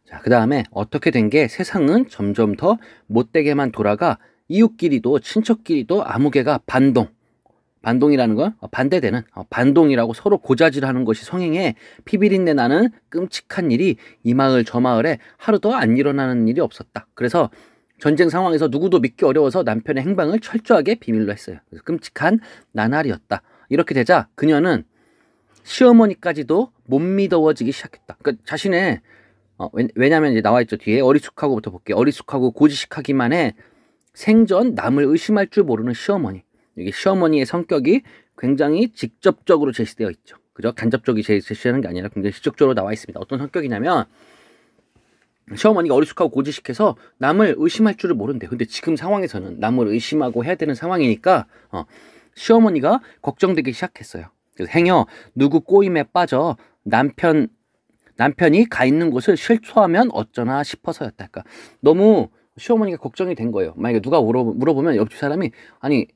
자, 그 다음에 어떻게 된 게 세상은 점점 더 못되게만 돌아가 이웃끼리도 친척끼리도 아무개가 반동이라는 건 반대되는 반동이라고 서로 고자질하는 것이 성행해 피비린내 나는 끔찍한 일이 이 마을 저 마을에 하루도 안 일어나는 일이 없었다. 그래서 전쟁 상황에서 누구도 믿기 어려워서 남편의 행방을 철저하게 비밀로 했어요. 그래서 끔찍한 나날이었다. 이렇게 되자 그녀는 시어머니까지도 못 믿어지기 시작했다. 그러니까 자신의 왜냐하면 이제 나와 있죠. 뒤에 어리숙하고부터 볼게요. 어리숙하고 고지식하기만 해 생전 남을 의심할 줄 모르는 시어머니. 이게 시어머니의 성격이 굉장히 직접적으로 제시되어 있죠. 그죠? 간접적이 제시하는 게 아니라 굉장히 직접적으로 나와 있습니다. 어떤 성격이냐면 시어머니가 어리숙하고 고지식해서 남을 의심할 줄을 모른대요. 근데 지금 상황에서는 남을 의심하고 해야 되는 상황이니까 시어머니가 걱정되기 시작했어요. 그래서 행여 누구 꼬임에 빠져 남편이 가 있는 곳을 실토하면 어쩌나 싶어서였다. 그러니까 너무 시어머니가 걱정이 된 거예요. 만약에 누가 물어보면 옆집 사람이 아니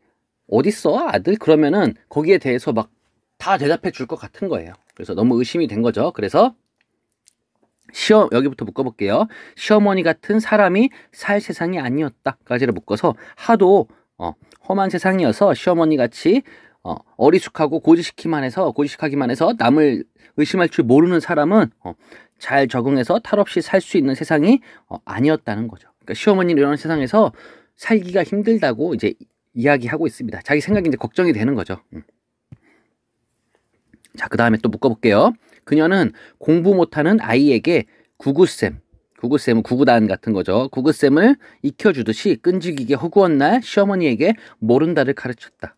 어딨어 아들? 그러면은 거기에 대해서 막 다 대답해 줄 것 같은 거예요. 그래서 너무 의심이 된 거죠. 그래서 여기부터 묶어볼게요. 시어머니 같은 사람이 살 세상이 아니었다까지를 묶어서 하도 험한 세상이어서 시어머니 같이 어리숙하고 고지식하기만 해서 남을 의심할 줄 모르는 사람은 잘 적응해서 탈없이 살 수 있는 세상이 아니었다는 거죠. 그러니까 시어머니는 이런 세상에서 살기가 힘들다고 이제 이야기하고 있습니다. 자기 생각이 이제 걱정이 되는 거죠. 자, 그 다음에 또 묶어볼게요. 그녀는 공부 못하는 아이에게 구구쌤은 구구단 같은 거죠. 구구쌤을 익혀주듯이 끈질기게 허구한 날 시어머니에게 모른다를 가르쳤다.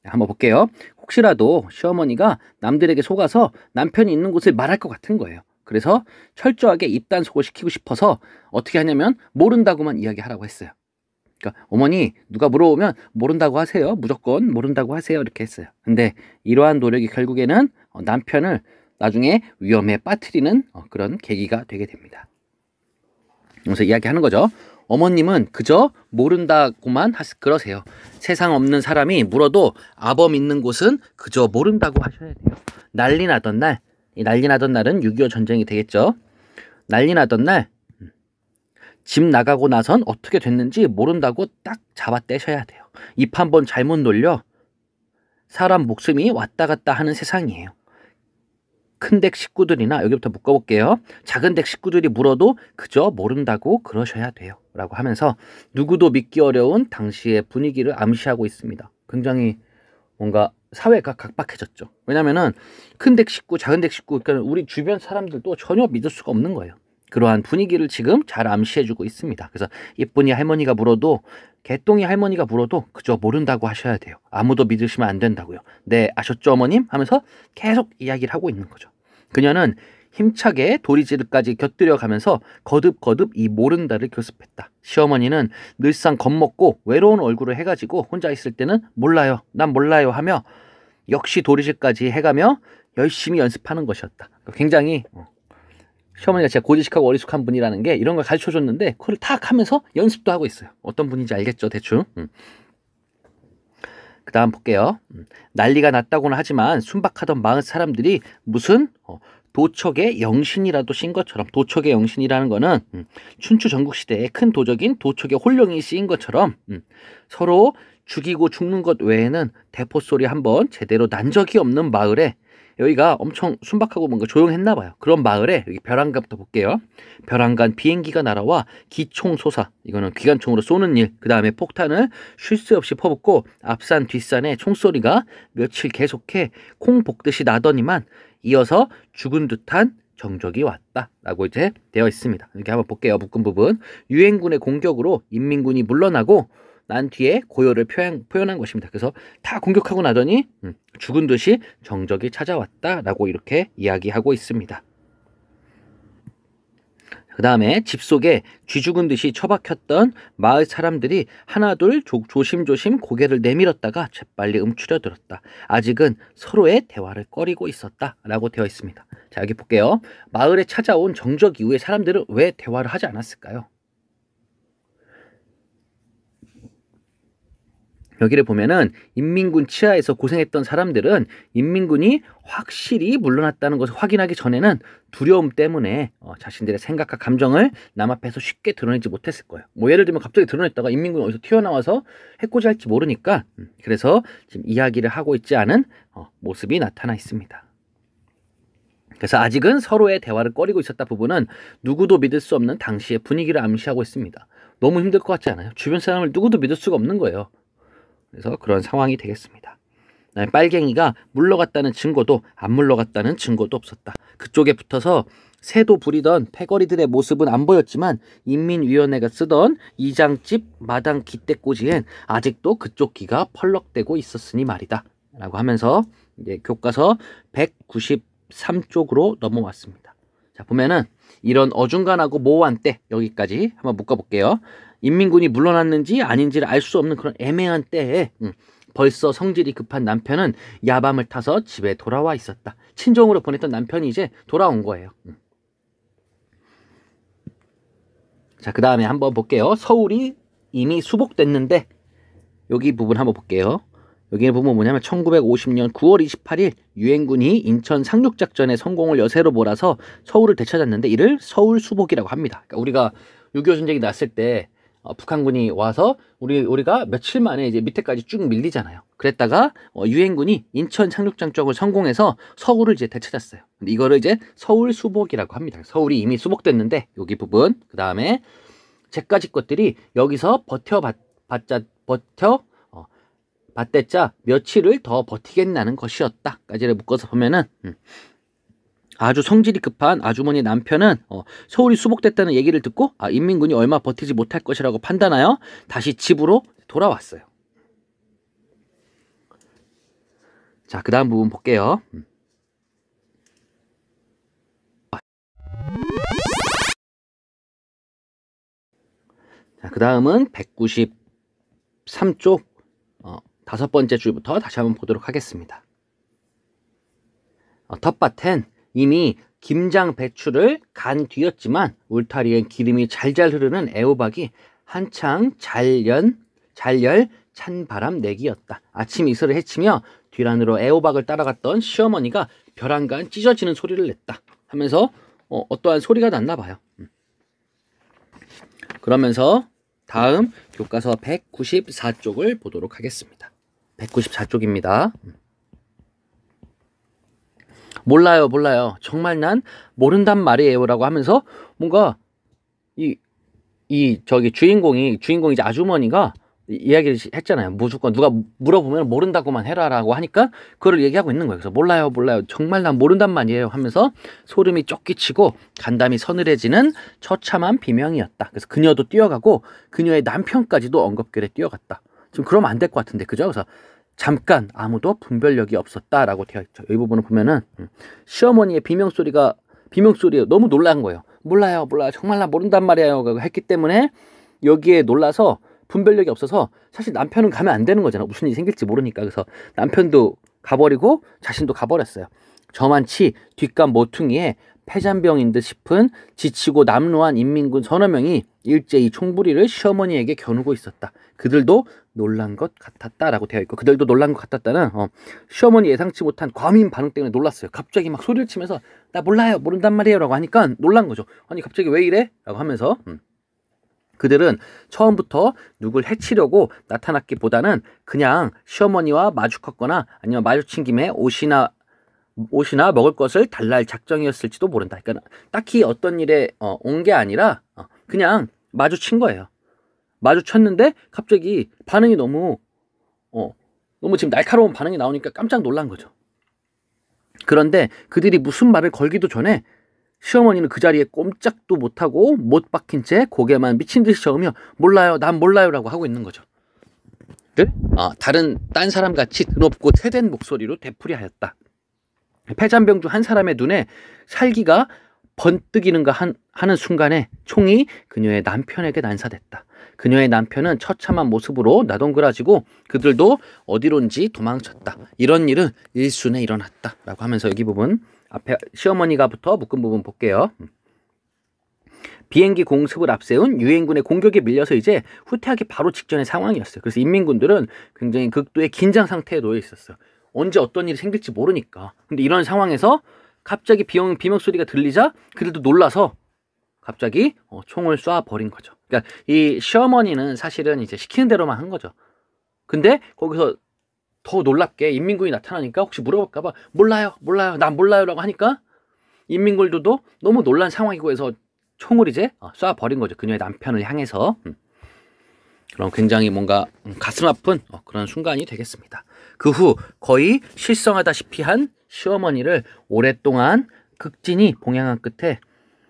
한번 볼게요. 혹시라도 시어머니가 남들에게 속아서 남편이 있는 곳을 말할 것 같은 거예요. 그래서 철저하게 입단속을 시키고 싶어서 어떻게 하냐면 모른다고만 이야기하라고 했어요. 그러니까 어머니 누가 물어보면 모른다고 하세요. 무조건 모른다고 하세요. 이렇게 했어요. 근데 이러한 노력이 결국에는 남편을 나중에 위험에 빠뜨리는 그런 계기가 되게 됩니다. 그래서 이야기하는 거죠. 어머님은 그저 모른다고만 그러세요. 세상 없는 사람이 물어도 아범 있는 곳은 그저 모른다고 하셔야 돼요. 난리 나던 날은 6.25 전쟁이 되겠죠. 난리 나던 날 집 나가고 나선 어떻게 됐는지 모른다고 딱 잡아 떼셔야 돼요. 입 한 번 잘못 놀려 사람 목숨이 왔다 갔다 하는 세상이에요. 큰 댁 식구들이나 여기부터 묶어볼게요. 작은 댁 식구들이 물어도 그저 모른다고 그러셔야 돼요. 라고 하면서 누구도 믿기 어려운 당시의 분위기를 암시하고 있습니다. 굉장히 뭔가 사회가 각박해졌죠. 왜냐면은 큰 댁 식구, 작은 댁 식구, 그러니까 우리 주변 사람들도 전혀 믿을 수가 없는 거예요. 그러한 분위기를 지금 잘 암시해주고 있습니다. 그래서 예쁜이 할머니가 물어도 개똥이 할머니가 물어도 그저 모른다고 하셔야 돼요. 아무도 믿으시면 안 된다고요. 네, 아셨죠 어머님? 하면서 계속 이야기를 하고 있는 거죠. 그녀는 힘차게 도리지를 곁들여 가면서 거듭거듭 이 모른다를 교습했다. 시어머니는 늘상 겁먹고 외로운 얼굴을 해가지고 혼자 있을 때는 몰라요, 난 몰라요 하며 역시 도리지까지 해가며 열심히 연습하는 것이었다. 굉장히 시어머니가 진짜 고지식하고 어리숙한 분이라는 게 이런 걸 가르쳐줬는데 그걸 탁 하면서 연습도 하고 있어요. 어떤 분인지 알겠죠 대충. 그 다음 볼게요. 난리가 났다고는 하지만 순박하던 마을 사람들이 무슨 도척의 영신이라도 신 것처럼, 도척의 영신이라는 거는 춘추 전국시대의 큰 도적인 도척의 홀령이 씌인 것처럼 서로 죽이고 죽는 것 외에는 대포소리 한번 제대로 난 적이 없는 마을에, 여기가 엄청 순박하고 뭔가 조용했나 봐요. 그런 마을에 여기 벼랑간부터 볼게요. 벼랑간 비행기가 날아와 기총 솟아, 이거는 기관총으로 쏘는 일, 그 다음에 폭탄을 쉴 새 없이 퍼붓고 앞산 뒷산에 총소리가 며칠 계속해 콩 볶듯이 나더니만 이어서 죽은 듯한 정적이 왔다 라고 이제 되어 있습니다. 이렇게 한번 볼게요. 묶은 부분. 유엔군의 공격으로 인민군이 물러나고 난 뒤에 고요를 표현한 것입니다. 그래서 다 공격하고 나더니 죽은 듯이 정적이 찾아왔다라고 이렇게 이야기하고 있습니다. 그 다음에 집 속에 쥐 죽은 듯이 처박혔던 마을 사람들이 하나둘 조심조심 고개를 내밀었다가 재빨리 움츠려들었다. 아직은 서로의 대화를 꺼리고 있었다라고 되어 있습니다. 자, 여기 볼게요. 마을에 찾아온 정적 이후에 사람들은 왜 대화를 하지 않았을까요? 여기를 보면은 인민군 치하에서 고생했던 사람들은 인민군이 확실히 물러났다는 것을 확인하기 전에는 두려움 때문에 자신들의 생각과 감정을 남 앞에서 쉽게 드러내지 못했을 거예요. 뭐 예를 들면 갑자기 드러냈다가 인민군이 어디서 튀어나와서 해코지할지 모르니까 그래서 지금 이야기를 하고 있지 않은 모습이 나타나 있습니다. 그래서 아직은 서로의 대화를 꺼리고 있었다 부분은 누구도 믿을 수 없는 당시의 분위기를 암시하고 있습니다. 너무 힘들 것 같지 않아요? 주변 사람을 누구도 믿을 수가 없는 거예요. 그래서 그런 상황이 되겠습니다. 빨갱이가 물러갔다는 증거도 안 물러갔다는 증거도 없었다. 그쪽에 붙어서 새도 부리던 패거리들의 모습은 안 보였지만 인민위원회가 쓰던 이장집 마당 기대꽂이엔 아직도 그쪽 기가 펄럭대고 있었으니 말이다 라고 하면서 이제 교과서 193쪽으로 넘어왔습니다. 자, 보면은 이런 어중간하고 모호한 때, 여기까지 한번 묶어볼게요. 인민군이 물러났는지 아닌지를 알 수 없는 그런 애매한 때에 벌써 성질이 급한 남편은 야밤을 타서 집에 돌아와 있었다. 친정으로 보냈던 남편이 이제 돌아온 거예요. 자, 그 다음에 한번 볼게요. 서울이 이미 수복됐는데, 여기 부분 한번 볼게요. 여기 보면 뭐냐면 1950년 9월 28일 유엔군이 인천 상륙작전의 성공을 여세로 몰아서 서울을 되찾았는데 이를 서울 수복이라고 합니다. 그러니까 우리가 6.25 전쟁이 났을 때 북한군이 와서 우리가 며칠 만에 이제 밑에까지 쭉 밀리잖아요. 그랬다가 유엔군이 인천 상륙작전을 성공해서 서울을 이제 되찾았어요. 근데 이거를 이제 서울 수복이라고 합니다. 서울이 이미 수복됐는데 여기 부분, 그 다음에 제까지 것들이 여기서 받댔자 며칠을 더 버티겠나는 것이었다 까지를 묶어서 보면은 아주 성질이 급한 아주머니 남편은 서울이 수복됐다는 얘기를 듣고 인민군이 얼마 버티지 못할 것이라고 판단하여 다시 집으로 돌아왔어요. 자, 그 다음 부분 볼게요. 자, 그 다음은 193쪽 5번째 줄부터 다시 한번 보도록 하겠습니다. 텃밭엔 이미 김장 배추를 간 뒤였지만 울타리엔 기름이 잘잘 흐르는 애호박이 한창 잘열 찬바람 내기였다. 아침 이슬을 헤치며 뒤란으로 애호박을 따라갔던 시어머니가 벼랑간 찢어지는 소리를 냈다 하면서 어떠한 소리가 났나 봐요. 그러면서 다음 교과서 194쪽을 보도록 하겠습니다. 194쪽입니다. 몰라요. 정말 난 모른단 말이에요. 라고 하면서 뭔가 저기 주인공이 이제 아주머니가 이야기를 했잖아요. 무조건 누가 물어보면 모른다고만 해라라고 하니까 그거를 얘기하고 있는 거예요. 그래서 몰라요. 정말 난 모른단 말이에요. 하면서 소름이 쫓기치고 간담이 서늘해지는 처참한 비명이었다. 그래서 그녀도 뛰어가고 그녀의 남편까지도 엉겁결에 뛰어갔다. 지금 그러면 안 될 것 같은데, 그죠? 그래서 잠깐 아무도 분별력이 없었다라고 되어 있죠. 이 부분을 보면은 시어머니의 비명소리에 너무 놀란 거예요. 몰라요. 정말 나 모른단 말이에요. 했기 때문에 여기에 놀라서 분별력이 없어서 사실 남편은 가면 안 되는 거잖아. 무슨 일이 생길지 모르니까. 그래서 남편도 가버리고 자신도 가버렸어요. 저만치 뒷감 모퉁이에 폐잔병인 듯 싶은 지치고 남루한 인민군 서너 명이 일제히 총부리를 시어머니에게 겨누고 있었다. 그들도 놀란 것 같았다라고 되어 있고, 그들도 놀란 것 같았다는 시어머니 예상치 못한 과민 반응 때문에 놀랐어요. 갑자기 막 소리를 치면서 나 몰라요. 모른단 말이에요. 라고 하니까 놀란 거죠. 아니 갑자기 왜 이래? 라고 하면서 그들은 처음부터 누굴 해치려고 나타났기보다는 그냥 시어머니와 마주쳤거나 아니면 마주친 김에 옷이나 먹을 것을 달랄 작정이었을지도 모른다. 그러니까 딱히 어떤 일에 온 게 아니라 그냥 마주친 거예요. 마주쳤는데 갑자기 반응이 너무 지금 날카로운 반응이 나오니까 깜짝 놀란 거죠. 그런데 그들이 무슨 말을 걸기도 전에 시어머니는 그 자리에 꼼짝도 못하고 못 박힌 채 고개만 미친 듯이 저으며 몰라요, 난 몰라요 라고 하고 있는 거죠. 딴 사람같이 드높고 세된 목소리로 되풀이하였다. 폐잔병 중 한 사람의 눈에 살기가 번뜩이는가 하는 순간에 총이 그녀의 남편에게 난사됐다. 그녀의 남편은 처참한 모습으로 나동그라지고 그들도 어디론지 도망쳤다. 이런 일은 일순에 일어났다 라고 하면서 여기 부분 앞에 시어머니가부터 묶은 부분 볼게요. 비행기 공습을 앞세운 유엔군의 공격에 밀려서 이제 후퇴하기 바로 직전의 상황이었어요. 그래서 인민군들은 굉장히 극도의 긴장 상태에 놓여 있었어요. 언제 어떤 일이 생길지 모르니까. 근데 이런 상황에서 갑자기 비명 소리가 들리자 그들도 놀라서 갑자기 총을 쏴버린 거죠. 그러니까 이 시어머니는 사실은 이제 시키는 대로만 한 거죠. 근데 거기서 더 놀랍게 인민군이 나타나니까 혹시 물어볼까봐 몰라요, 난 몰라요라고 하니까 인민군들도 너무 놀란 상황이고 해서 총을 이제 쏴버린 거죠. 그녀의 남편을 향해서. 그럼 굉장히 뭔가 가슴 아픈 그런 순간이 되겠습니다. 그 후 거의 실성하다시피 한 시어머니를 오랫동안 극진히 봉양한 끝에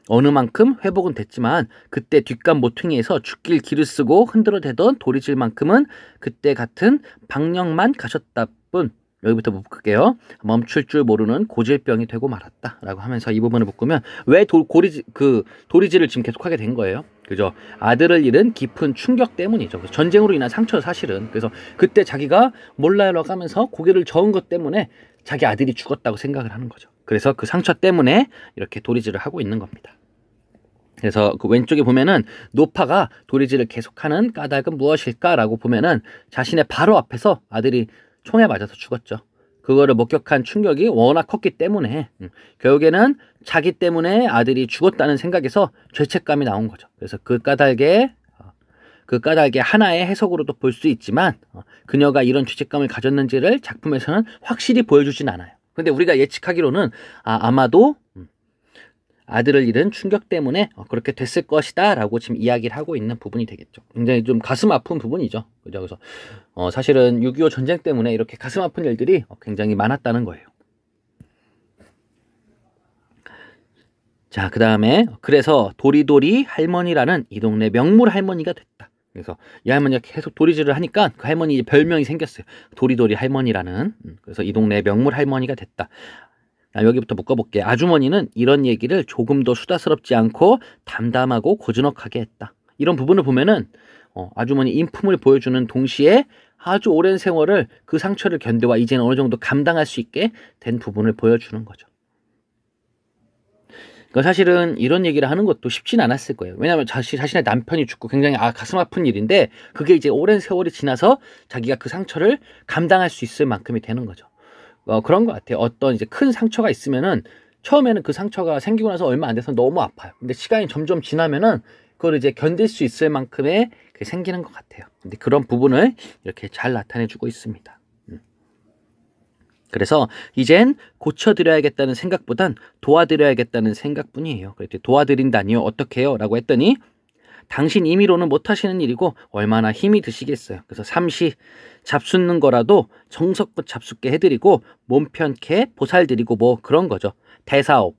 어느 만큼 회복은 됐지만 그때 뒷감 모퉁이에서 죽길 기를 쓰고 흔들어대던 도리질만큼은 그때 같은 방령만 가셨다 뿐. 여기부터 묶을게요. 멈출 줄 모르는 고질병이 되고 말았다라고 하면서 이 부분을 묶으면 왜 도리질을 지금 계속하게 된 거예요? 그죠? 아들을 잃은 깊은 충격 때문이죠. 전쟁으로 인한 상처 사실은. 그래서 그때 자기가 몰라요라고 하면서 고개를 저은 것 때문에 자기 아들이 죽었다고 생각을 하는 거죠. 그래서 그 상처 때문에 이렇게 도리질을 하고 있는 겁니다. 그래서 그 왼쪽에 보면은 노파가 도리질을 계속하는 까닭은 무엇일까라고 보면은 자신의 바로 앞에서 아들이 총에 맞아서 죽었죠. 그거를 목격한 충격이 워낙 컸기 때문에 결국에는 자기 때문에 아들이 죽었다는 생각에서 죄책감이 나온 거죠. 그래서 그 까닭의 하나의 해석으로도 볼 수 있지만 그녀가 이런 죄책감을 가졌는지를 작품에서는 확실히 보여주진 않아요. 근데 우리가 예측하기로는 아마도 아들을 잃은 충격 때문에 그렇게 됐을 것이다 라고 지금 이야기를 하고 있는 부분이 되겠죠. 굉장히 좀 가슴 아픈 부분이죠. 그죠? 그래서 사실은 6.25 전쟁 때문에 이렇게 가슴 아픈 일들이 굉장히 많았다는 거예요. 자, 그 다음에 그래서 도리도리 할머니라는 이 동네 명물 할머니가 됐다. 그래서 이 할머니가 계속 도리질을 하니까 그 할머니 별명이 생겼어요. 도리도리 할머니라는. 그래서 이 동네 명물 할머니가 됐다. 여기부터 묶어볼게요. 아주머니는 이런 얘기를 조금도 수다스럽지 않고 담담하고 고즈넉하게 했다. 이런 부분을 보면은 아주머니 인품을 보여주는 동시에 아주 오랜 세월을 그 상처를 견뎌와 이제는 어느 정도 감당할 수 있게 된 부분을 보여주는 거죠. 그러니까 사실은 이런 얘기를 하는 것도 쉽진 않았을 거예요. 왜냐하면 자신의 남편이 죽고 굉장히 가슴 아픈 일인데 그게 이제 오랜 세월이 지나서 자기가 그 상처를 감당할 수 있을 만큼이 되는 거죠. 그런 것 같아요. 어떤 이제 큰 상처가 있으면은 처음에는 그 상처가 생기고 나서 얼마 안 돼서 너무 아파요. 근데 시간이 점점 지나면은 그걸 이제 견딜 수 있을 만큼의 그게 생기는 것 같아요. 근데 그런 부분을 이렇게 잘 나타내주고 있습니다. 그래서 이젠 고쳐드려야겠다는 생각보단 도와드려야겠다는 생각뿐이에요. 그랬더니 도와드린다니요? 어떻게 해요? 라고 했더니 당신 임의로는 못하시는 일이고 얼마나 힘이 드시겠어요. 그래서 삼시 잡숫는 거라도 정석껏 잡숫게 해드리고 몸 편케 보살드리고 뭐 그런 거죠. 대사업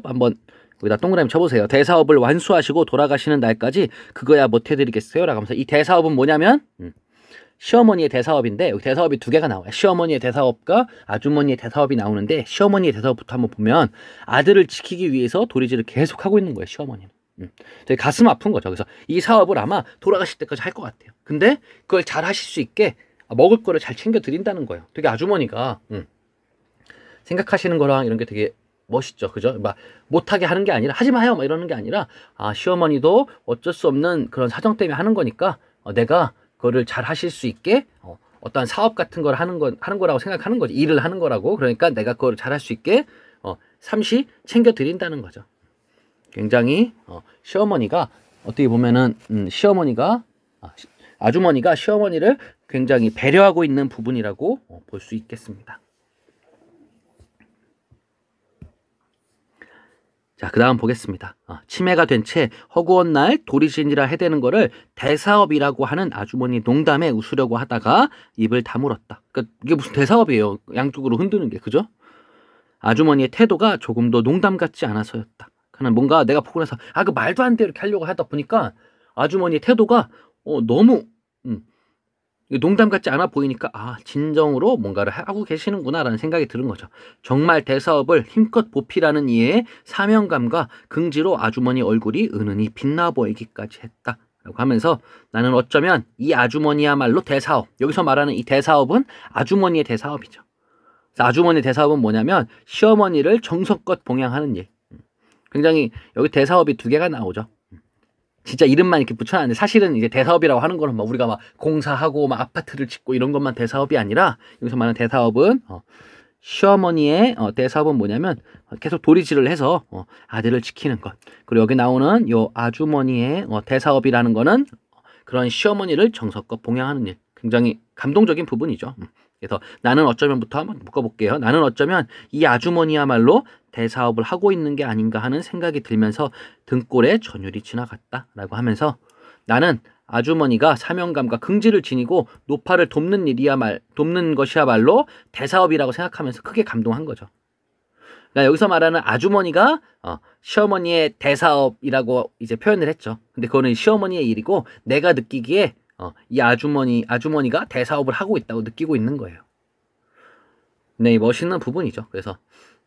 한번 여기다 동그라미 쳐보세요. 대사업을 완수하시고 돌아가시는 날까지 그거야 못해드리겠어요? 라고 하면서 이 대사업은 뭐냐면 시어머니의 대사업인데 여기 대사업이 두 개가 나와요. 시어머니의 대사업과 아주머니의 대사업이 나오는데 시어머니의 대사업부터 한번 보면 아들을 지키기 위해서 도리질을 계속하고 있는 거예요. 시어머니는. 되게 가슴 아픈 거죠. 그래서 이 사업을 아마 돌아가실 때까지 할 것 같아요. 근데 그걸 잘 하실 수 있게 먹을 거를 잘 챙겨 드린다는 거예요. 되게 아주머니가 생각하시는 거랑 이런 게 되게 멋있죠. 그죠? 막 못하게 하는 게 아니라 하지 마요 막 이러는 게 아니라 시어머니도 어쩔 수 없는 그런 사정 때문에 하는 거니까 내가 그거를 잘 하실 수 있게 어떠한 사업 같은 걸 하는 거라고 생각하는 거죠. 일을 하는 거라고. 그러니까 내가 그걸 잘 할 수 있게 삼시 챙겨 드린다는 거죠. 굉장히 시어머니가 어떻게 보면은 아주머니가 시어머니를 굉장히 배려하고 있는 부분이라고 볼 수 있겠습니다. 자, 그 다음 보겠습니다. 치매가 된 채 허구한 날 도리질이라 해대는 거를 대사업이라고 하는 아주머니 농담에 웃으려고 하다가 입을 다물었다. 그러니까 이게 무슨 대사업이에요. 양쪽으로 흔드는 게. 그죠? 아주머니의 태도가 조금도 농담 같지 않아서였다. 그냥 뭔가 내가 보고 나서 그 말도 안 돼 이렇게 하려고 하다 보니까 아주머니의 태도가 너무 농담 같지 않아 보이니까 진정으로 뭔가를 하고 계시는구나라는 생각이 드는 거죠. 정말 대사업을 힘껏 보필하는 이의 사명감과 긍지로 아주머니 얼굴이 은은히 빛나 보이기까지 했다. 라고 하면서 나는 어쩌면 이 아주머니야말로 대사업, 여기서 말하는 이 대사업은 아주머니의 대사업이죠. 그래서 아주머니의 대사업은 뭐냐면 시어머니를 정성껏 봉양하는 일. 굉장히 여기 대사업이 두 개가 나오죠. 진짜 이름만 이렇게 붙여놨는데 사실은 이제 대사업이라고 하는 거는 막 우리가 막 공사하고 막 아파트를 짓고 이런 것만 대사업이 아니라 여기서 말하는 대사업은 시어머니의 대사업은 뭐냐면 계속 도리질을 해서 아들을 지키는 것. 그리고 여기 나오는 요 아주머니의 대사업이라는 거는 그런 시어머니를 정성껏 봉양하는 일. 굉장히 감동적인 부분이죠. 그래서 나는 어쩌면부터 한번 묶어볼게요. 나는 어쩌면 이 아주머니야말로 대사업을 하고 있는 게 아닌가 하는 생각이 들면서 등골에 전율이 지나갔다라고 하면서 나는 아주머니가 사명감과 긍지를 지니고 노파를 돕는 것이야말로 대사업이라고 생각하면서 크게 감동한 거죠. 그러니까 여기서 말하는 아주머니가 시어머니의 대사업이라고 이제 표현을 했죠. 근데 그거는 시어머니의 일이고 내가 느끼기에 이 아주머니가 대사업을 하고 있다고 느끼고 있는 거예요. 네, 멋있는 부분이죠. 그래서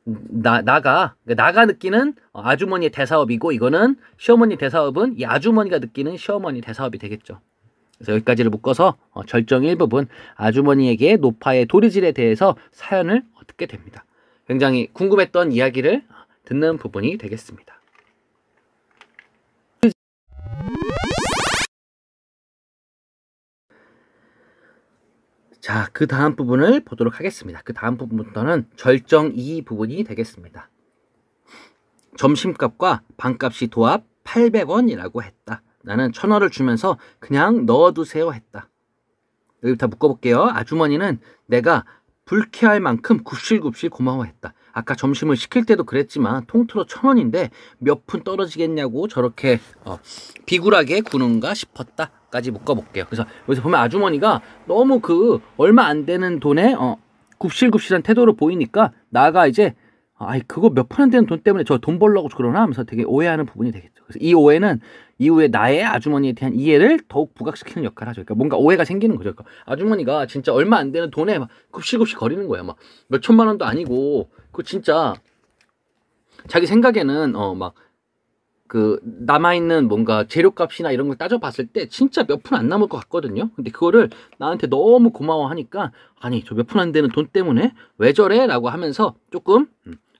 나가 느끼는 아주머니의 대사업이고 이거는 시어머니 대사업은 이 아주머니가 느끼는 시어머니 대사업이 되겠죠. 그래서 여기까지를 묶어서 절정 1부분 아주머니에게 노파의 도리질에 대해서 사연을 얻게 됩니다. 굉장히 궁금했던 이야기를 듣는 부분이 되겠습니다. 자, 그 다음 부분을 보도록 하겠습니다. 그 다음 부분부터는 절정 2 부분이 되겠습니다. 점심값과 방값이 도합 800원이라고 했다. 나는 1000원을 주면서 그냥 넣어두세요 했다. 여기부터 묶어볼게요. 아주머니는 내가 불쾌할 만큼 굽실굽실 고마워했다. 아까 점심을 시킬 때도 그랬지만 통틀어 1000원인데 몇 푼 떨어지겠냐고 저렇게 비굴하게 구는가 싶었다. 까지 묶어볼게요. 그래서 여기서 보면 아주머니가 너무 그 얼마 안 되는 돈에 굽실굽실한 태도로 보이니까 나가 이제 아이 그거 몇 푼 안 되는 돈 때문에 저 돈 벌려고 그러나 하면서 되게 오해하는 부분이 되겠죠. 그래서 이 오해는 이후에 나의 아주머니에 대한 이해를 더욱 부각시키는 역할을 하죠. 그러니까 뭔가 오해가 생기는 거죠. 그러니까 아주머니가 진짜 얼마 안 되는 돈에 막 굽실굽실 거리는 거예요. 막 몇 천만 원도 아니고 그 진짜 자기 생각에는 막 그 남아있는 뭔가 재료값이나 이런 걸 따져봤을 때 진짜 몇 푼 안 남을 것 같거든요. 근데 그거를 나한테 너무 고마워하니까 아니 저 몇 푼 안 되는 돈 때문에 왜 저래? 라고 하면서 조금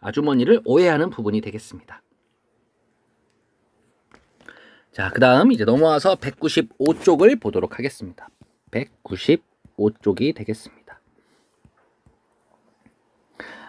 아주머니를 오해하는 부분이 되겠습니다. 자, 그 다음 이제 넘어와서 195쪽을 보도록 하겠습니다. 195쪽이 되겠습니다.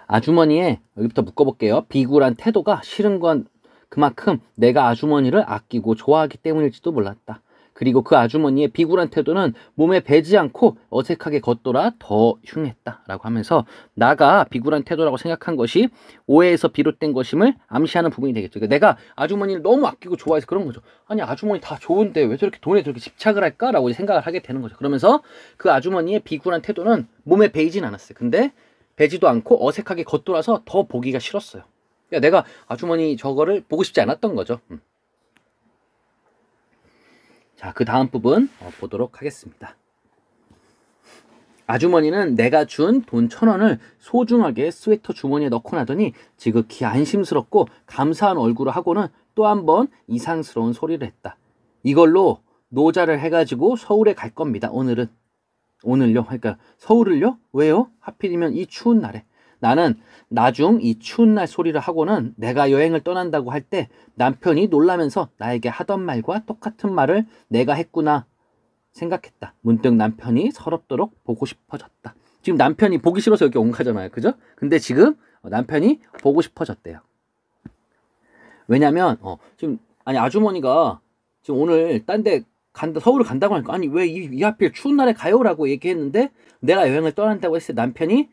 아주머니의 여기부터 묶어볼게요. 비굴한 태도가 싫은 건 그만큼 내가 아주머니를 아끼고 좋아하기 때문일지도 몰랐다. 그리고 그 아주머니의 비굴한 태도는 몸에 배지 않고 어색하게 걷돌아 더 흉했다. 라고 하면서 나가 비굴한 태도라고 생각한 것이 오해에서 비롯된 것임을 암시하는 부분이 되겠죠. 그러니까 내가 아주머니를 너무 아끼고 좋아해서 그런 거죠. 아니 아주머니 다 좋은데 왜 저렇게 돈에 저렇게 집착을 할까? 라고 생각을 하게 되는 거죠. 그러면서 그 아주머니의 비굴한 태도는 몸에 배이진 않았어요. 근데 배지도 않고 어색하게 걷돌아서 더 보기가 싫었어요. 야, 내가 아주머니 저거를 보고 싶지 않았던 거죠. 자, 그 다음 부분 보도록 하겠습니다. 아주머니는 내가 준 돈 1000원을 소중하게 스웨터 주머니에 넣고 나더니 지극히 안심스럽고 감사한 얼굴을 하고는 또 한 번 이상스러운 소리를 했다. 이걸로 노자를 해가지고 서울에 갈 겁니다. 오늘요? 그러니까 서울을요? 왜요? 하필이면 이 추운 날에. 나는 나중 이 추운 날 소리를 하고는 내가 여행을 떠난다고 할 때 남편이 놀라면서 나에게 하던 말과 똑같은 말을 내가 했구나 생각했다. 문득 남편이 서럽도록 보고 싶어졌다. 지금 남편이 보기 싫어서 여기 온 거잖아요. 그죠? 근데 지금 남편이 보고 싶어졌대요. 왜냐면 지금 아주머니가 지금 오늘 딴 데 서울을 간다고 하니까 아니 왜 이 하필 추운 날에 가요라고 얘기했는데 내가 여행을 떠난다고 했을 때 남편이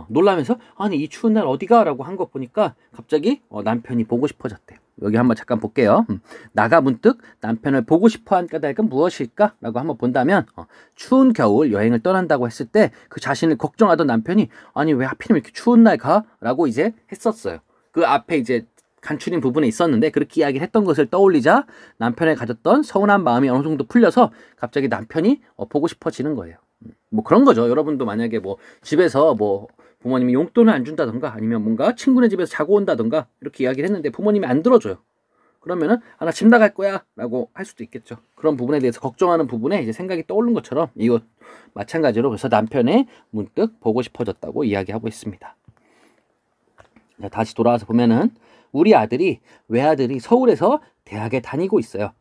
놀라면서 아니 이 추운 날 어디가? 라고 한 거 보니까 갑자기 남편이 보고 싶어졌대요. 여기 한번 잠깐 볼게요. 나가 문득 남편을 보고 싶어한 까닭은 무엇일까? 라고 한번 본다면 추운 겨울 여행을 떠난다고 했을 때 그 자신을 걱정하던 남편이 아니 왜 하필이면 이렇게 추운 날 가? 라고 이제 했었어요. 그 앞에 이제 간추린 부분에 있었는데 그렇게 이야기를 했던 것을 떠올리자 남편에 가졌던 서운한 마음이 어느 정도 풀려서 갑자기 남편이 보고 싶어지는 거예요. 뭐 그런 거죠. 여러분도 만약에 뭐 집에서 뭐 부모님이 용돈을 안 준다던가 아니면 뭔가 친구네 집에서 자고 온다던가 이렇게 이야기를 했는데 부모님이 안 들어줘요. 그러면은 나 집 나갈 거야 라고 할 수도 있겠죠. 그런 부분에 대해서 걱정하는 부분에 이제 생각이 떠오른 것처럼 이거 마찬가지로 그래서 남편의 문득 보고 싶어졌다고 이야기하고 있습니다. 자, 다시 돌아와서 보면은 우리 아들이 외아들이 서울에서 대학에 다니고 있어요.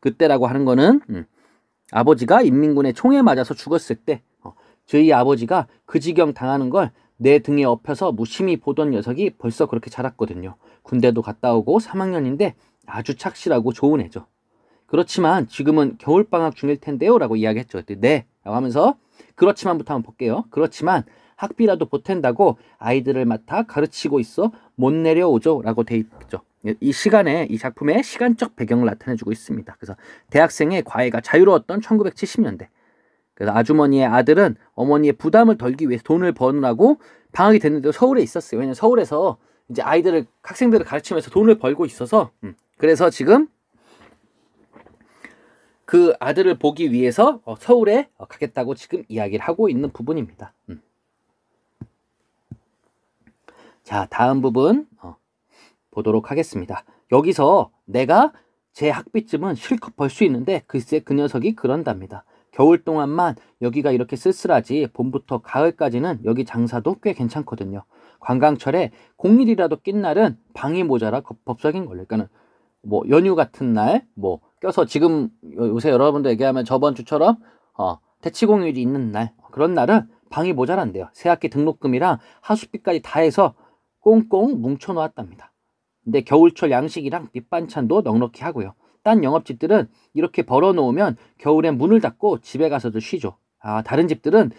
그때라고 하는 거는 아버지가 인민군의 총에 맞아서 죽었을 때 저희 아버지가 그 지경 당하는 걸 내 등에 업혀서 무심히 보던 녀석이 벌써 그렇게 자랐거든요. 군대도 갔다 오고 3학년인데 아주 착실하고 좋은 애죠. 그렇지만 지금은 겨울방학 중일 텐데요 라고 이야기했죠. 네 라고 하면서 그렇지만부터 한번 볼게요. 그렇지만 학비라도 보탠다고 아이들을 맡아 가르치고 있어 못 내려오죠 라고 돼 있죠. 이 시간에 이 작품의 시간적 배경을 나타내주고 있습니다. 그래서 대학생의 과외가 자유로웠던 1970년대. 그래서 아주머니의 아들은 어머니의 부담을 덜기 위해서 돈을 버느라고 방학이 됐는데도 서울에 있었어요. 왜냐면 서울에서 이제 학생들을 가르치면서 돈을 벌고 있어서 그래서 지금 그 아들을 보기 위해서 서울에 가겠다고 지금 이야기를 하고 있는 부분입니다. 자, 다음 부분 보도록 하겠습니다. 여기서 내가 제 학비쯤은 실컷 벌 수 있는데 글쎄 그 녀석이 그런답니다. 겨울 동안만 여기가 이렇게 쓸쓸하지 봄부터 가을까지는 여기 장사도 꽤 괜찮거든요. 관광철에 공휴일이라도 낀 날은 방이 모자라 법석인 걸로. 그러니까는 뭐 연휴 같은 날 뭐 껴서 지금 요새 여러분들 얘기하면 저번 주처럼 대치공휴일이 있는 날 그런 날은 방이 모자란대요. 새학기 등록금이랑 하숙비까지 다 해서 꽁꽁 뭉쳐 놓았답니다. 근데 겨울철 양식이랑 밑반찬도 넉넉히 하고요. 딴 영업집들은 이렇게 벌어놓으면 겨울엔 문을 닫고 집에 가서도 쉬죠. 다른 집들은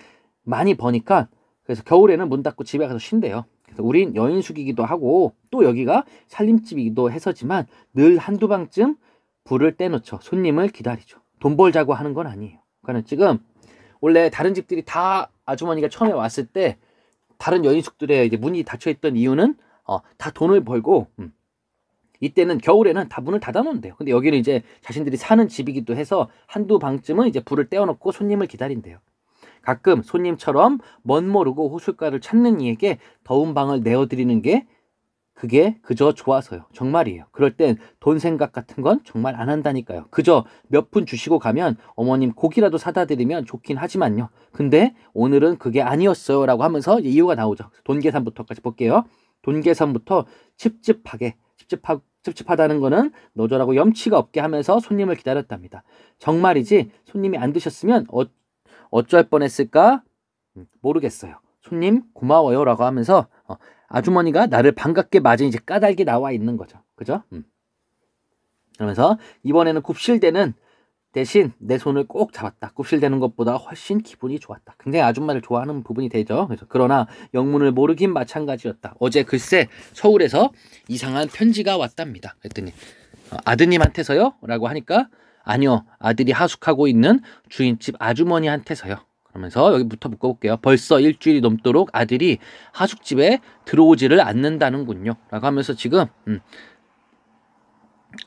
많이 버니까 그래서 겨울에는 문 닫고 집에 가서 쉰대요. 그래서 우린 여인숙이기도 하고 또 여기가 살림집이기도 해서지만 늘 한두 방쯤 불을 떼놓죠. 손님을 기다리죠. 돈 벌자고 하는 건 아니에요. 그러니까 지금 원래 다른 집들이 다 아주머니가 처음에 왔을 때 다른 여인숙들의 이제 문이 닫혀있던 이유는 다 돈을 벌고 이때는 겨울에는 다 문을 닫아놓는데요. 근데 여기는 이제 자신들이 사는 집이기도 해서 한두 방쯤은 이제 불을 떼어놓고 손님을 기다린대요. 가끔 손님처럼 멋 모르고 호숫가를 찾는 이에게 더운 방을 내어드리는 게 그게 그저 좋아서요. 정말이에요. 그럴 땐 돈 생각 같은 건 정말 안 한다니까요. 그저 몇 푼 주시고 가면 어머님 고기라도 사다 드리면 좋긴 하지만요. 근데 오늘은 그게 아니었어요 라고 하면서 이유가 나오죠. 돈 계산부터까지 볼게요. 돈 계산부터 찝찝하다는 거는 너저라고 염치가 없게 하면서 손님을 기다렸답니다. 정말이지 손님이 안 드셨으면 어쩔 뻔했을까 모르겠어요. 손님 고마워요 라고 하면서 아주머니가 나를 반갑게 맞은 이제 까닭이 나와 있는 거죠. 그죠? 그러면서 이번에는 굽실대는 대신 내 손을 꼭 잡았다. 굽실대는 것보다 훨씬 기분이 좋았다. 굉장히 아줌마를 좋아하는 부분이 되죠. 그래서 그러나 영문을 모르긴 마찬가지였다. 어제 글쎄 서울에서 이상한 편지가 왔답니다. 그랬더니 아드님한테서요? 라고 하니까 아니요. 아들이 하숙하고 있는 주인집 아주머니한테서요. 그러면서 여기부터 묶어볼게요. 벌써 일주일이 넘도록 아들이 하숙집에 들어오지를 않는다는군요. 라고 하면서 지금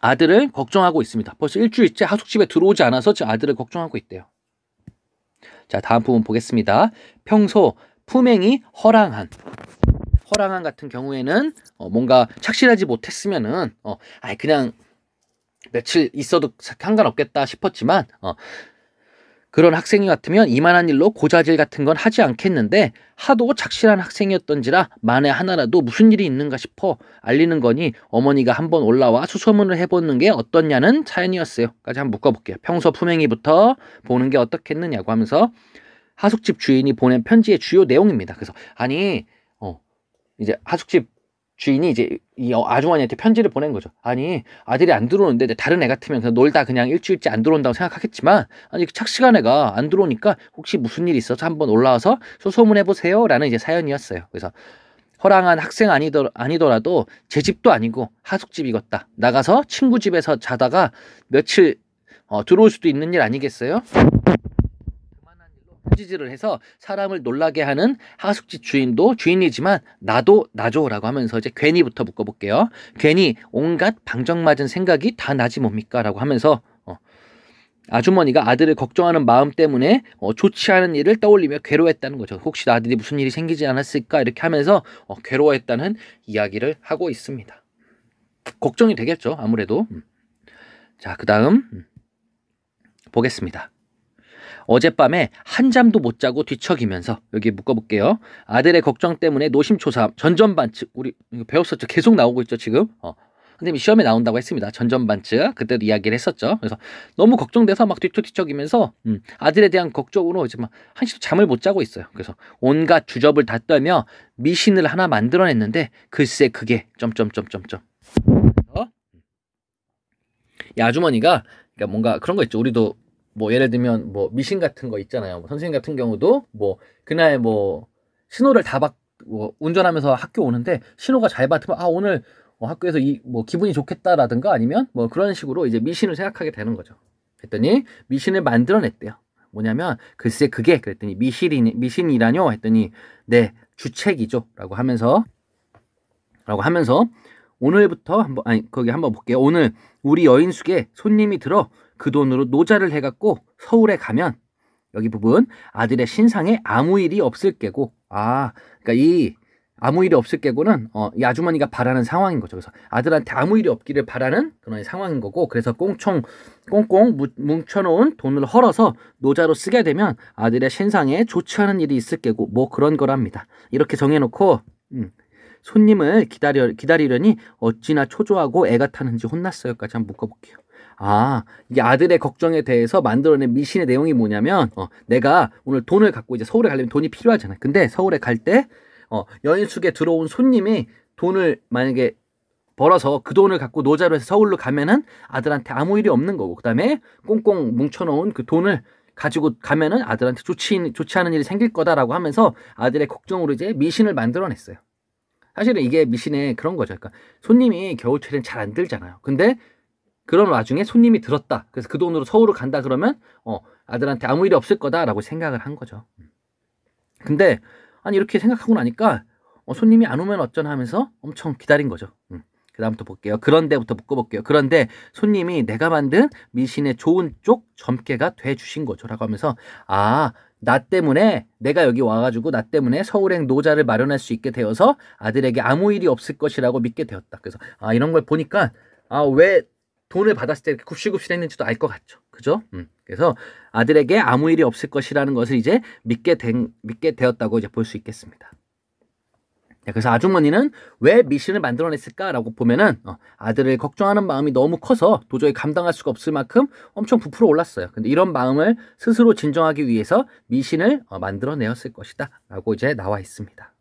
아들을 걱정하고 있습니다. 벌써 일주일째 하숙집에 들어오지 않아서 아들을 걱정하고 있대요. 자, 다음 부분 보겠습니다. 평소 품행이 허랑한 같은 경우에는 뭔가 착실하지 못했으면은 그냥 며칠 있어도 상관없겠다 싶었지만 그런 학생이 같으면 이만한 일로 고자질 같은 건 하지 않겠는데 하도 착실한 학생이었던지라 만에 하나라도 무슨 일이 있는가 싶어 알리는 거니 어머니가 한번 올라와 수소문을 해보는 게 어떻냐는 사연이었어요. 까지 한번 묶어볼게요. 평소 품행이부터 보는 게 어떻겠느냐고 하면서 하숙집 주인이 보낸 편지의 주요 내용입니다. 그래서 이제 하숙집 주인이 이제 이 아주머니한테 편지를 보낸 거죠. 아니 아들이 안 들어오는데 다른 애 같으면 그냥 놀다 그냥 일주일째 안 들어온다고 생각하겠지만 아니 착실한 애가 안 들어오니까 혹시 무슨 일이 있어서 한번 올라와서 소소문해보세요 라는 이제 사연이었어요. 그래서 허랑한 학생 아니더라도 제 집도 아니고 하숙집이겠다. 나가서 친구 집에서 자다가 며칠 들어올 수도 있는 일 아니겠어요? 편지질을 해서 사람을 놀라게 하는 하숙집 주인도 주인이지만 나도 나죠라고 하면서 이제 괜히부터 묶어볼게요. 괜히 온갖 방정맞은 생각이 다 나지 뭡니까? 라고 하면서 아주머니가 아들을 걱정하는 마음 때문에 좋지 않은 일을 떠올리며 괴로워했다는 거죠. 혹시 아들이 무슨 일이 생기지 않았을까? 이렇게 하면서 괴로워했다는 이야기를 하고 있습니다. 걱정이 되겠죠. 아무래도. 자, 그 다음 보겠습니다. 어젯밤에 한잠도 못 자고 뒤척이면서 여기 묶어볼게요. 아들의 걱정 때문에 노심초사 전전반측 우리 이거 배웠었죠. 계속 나오고 있죠 지금. 선생님이 시험에 나온다고 했습니다. 전전반측 그때도 이야기를 했었죠. 그래서 너무 걱정돼서 막 뒤척뒤척이면서 아들에 대한 걱정으로 이제 막 한시도 잠을 못 자고 있어요. 그래서 온갖 주접을 다 떨며 미신을 하나 만들어냈는데 글쎄 그게 점점점점점. 이 아주머니가 그러니까 뭔가 그런 거 있죠. 우리도 뭐 예를 들면 뭐 미신 같은 거 있잖아요. 뭐 선생님 같은 경우도 뭐 그날 뭐 신호를 다 받고 운전하면서 학교 오는데 신호가 잘 받으면 아 오늘 학교에서 이 뭐 기분이 좋겠다라든가 아니면 뭐 그런 식으로 이제 미신을 생각하게 되는 거죠. 그랬더니 미신을 만들어냈대요. 뭐냐면 글쎄 그게 그랬더니 미신이라뇨 했더니 네 주책이죠라고 하면서 오늘부터 거기 한번 볼게요. 오늘 우리 여인숙에 손님이 들어 그 돈으로 노자를 해갖고 서울에 가면 여기 부분 아들의 신상에 아무 일이 없을 게고 그러니까 이 아무 일이 없을 게고는 이 아주머니가 바라는 상황인 거죠. 그래서 아들한테 아무 일이 없기를 바라는 그런 상황인 거고 그래서 꽁꽁 뭉쳐놓은 돈을 헐어서 노자로 쓰게 되면 아들의 신상에 좋지 않은 일이 있을 게고 뭐 그런 거랍니다. 이렇게 정해놓고 손님을 기다리려니 어찌나 초조하고 애가 타는지 혼났어요까지 한번 묶어볼게요. 이게 아들의 걱정에 대해서 만들어낸 미신의 내용이 뭐냐면 내가 오늘 돈을 갖고 이제 서울에 가려면 돈이 필요하잖아요. 근데 서울에 갈 때 여인숙에 들어온 손님이 돈을 만약에 벌어서 그 돈을 갖고 노자로 해서 서울로 가면은 아들한테 아무 일이 없는 거고 그 다음에 꽁꽁 뭉쳐놓은 그 돈을 가지고 가면은 아들한테 좋지 않은 일이 생길 거다라고 하면서 아들의 걱정으로 이제 미신을 만들어냈어요. 사실은 이게 미신의 그런 거죠. 그러니까 손님이 겨울철엔 잘 안 들잖아요. 근데 그런 와중에 손님이 들었다. 그래서 그 돈으로 서울을 간다 그러면 아들한테 아무 일이 없을 거다라고 생각을 한 거죠. 근데 아니 이렇게 생각하고 나니까 손님이 안 오면 어쩌나 하면서 엄청 기다린 거죠. 그 다음부터 볼게요. 그런데부터 묶어볼게요. 그런데 손님이 내가 만든 미신의 좋은 쪽 점괘가 돼주신 거죠. 라고 하면서 나 때문에 내가 여기 와가지고 나 때문에 서울행 노자를 마련할 수 있게 되어서 아들에게 아무 일이 없을 것이라고 믿게 되었다. 그래서 이런 걸 보니까 왜 돈을 받았을 때 이렇게 굽실굽실 했는지도 알 것 같죠. 그죠? 그래서 아들에게 아무 일이 없을 것이라는 것을 이제 믿게 되었다고 이제 볼 수 있겠습니다. 그래서 아주머니는 왜 미신을 만들어냈을까라고 보면은 아들을 걱정하는 마음이 너무 커서 도저히 감당할 수가 없을 만큼 엄청 부풀어 올랐어요. 근데 이런 마음을 스스로 진정하기 위해서 미신을 만들어내었을 것이다 라고 이제 나와 있습니다.